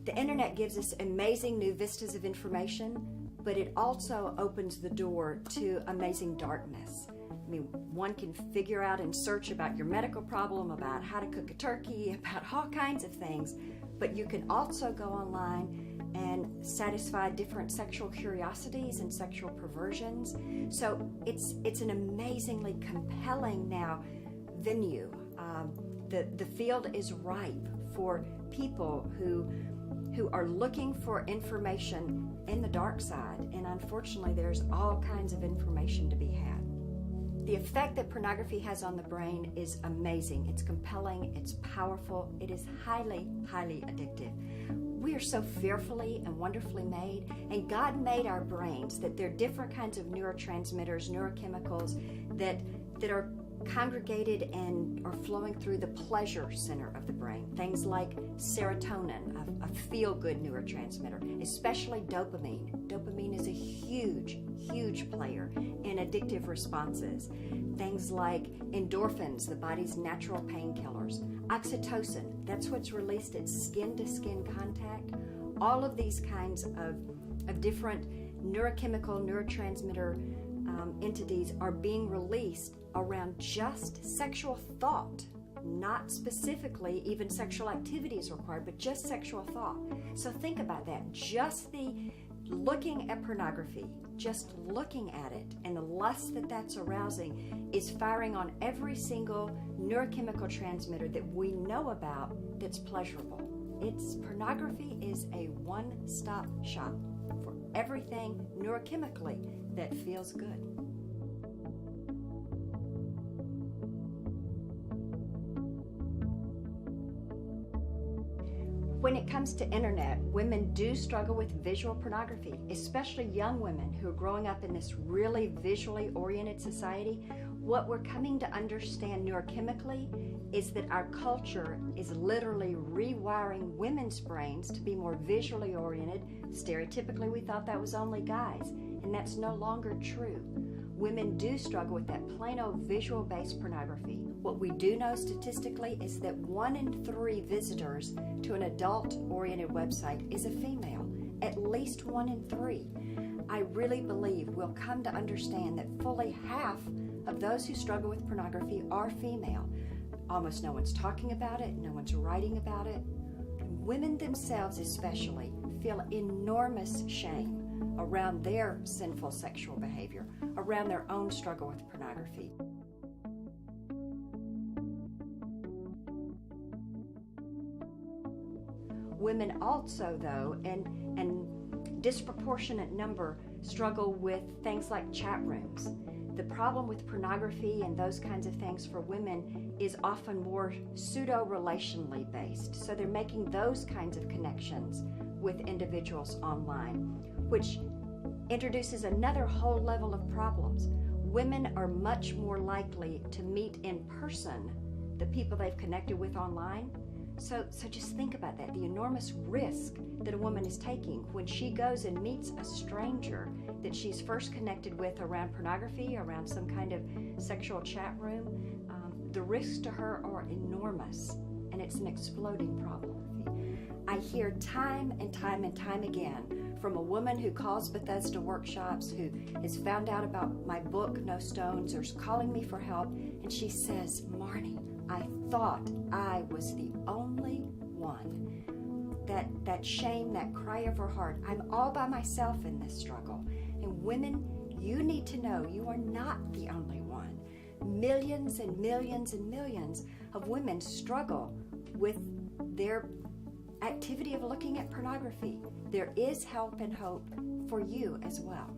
The internet gives us amazing new vistas of information, but it also opens the door to amazing darkness. I mean, one can figure out and search about your medical problem, about how to cook a turkey, about all kinds of things, but you can also go online and satisfy different sexual curiosities and sexual perversions. So it's an amazingly compelling now venue. The field is ripe for people who are looking for information in the dark side, and unfortunately there's all kinds of information to be had. The effect that pornography has on the brain is amazing. It's compelling, it's powerful, it is highly, highly addictive. We are so fearfully and wonderfully made, and God made our brains that there are different kinds of neurotransmitters, neurochemicals that are congregated and are flowing through the pleasure center of the brain. Things like serotonin, a feel-good neurotransmitter, especially dopamine. Dopamine is a huge, huge player in addictive responses. Things like endorphins, the body's natural painkillers. Oxytocin, that's what's released at skin-to-skin contact. All of these kinds of different neurochemical, neurotransmitter entities are being released around just sexual thought, not specifically even sexual activity is required, but just sexual thought. So think about that. Just the looking at pornography, just looking at it, and the lust that's arousing is firing on every single neurochemical transmitter that we know about that's pleasurable. Pornography is a one-stop shop for everything neurochemically that feels good. When it comes to internet, women do struggle with visual pornography, especially young women who are growing up in this really visually oriented society. What we're coming to understand neurochemically is that our culture is literally rewiring women's brains to be more visually oriented. Stereotypically, we thought that was only guys, and that's no longer true. Women do struggle with that plain old visual-based pornography. What we do know statistically is that 1 in 3 visitors to an adult-oriented website is a female, at least 1 in 3. I really believe we'll come to understand that fully half of those who struggle with pornography are female. Almost no one's talking about it, no one's writing about it. Women themselves especially feel enormous shame around their sinful sexual behavior, around their own struggle with pornography. Women also, though, and disproportionate number, struggle with things like chat rooms. The problem with pornography and those kinds of things for women is often more pseudo-relationally based. So they're making those kinds of connections with individuals online, which introduces another whole level of problems. Women are much more likely to meet in person the people they've connected with online. So just think about that, the enormous risk that a woman is taking when she goes and meets a stranger that she's first connected with around pornography, around some kind of sexual chat room. The risks to her are enormous, and it's an exploding problem. I hear time and time and time again from a woman who calls Bethesda workshops, who has found out about my book, No Stones, or is calling me for help, and she says, Marnie, I thought I was the only one. That shame, that cry of her heart, I'm all by myself in this struggle. And women, you need to know you are not the only one. Millions and millions and millions of women struggle with their activity of looking at pornography. There is help and hope for you as well.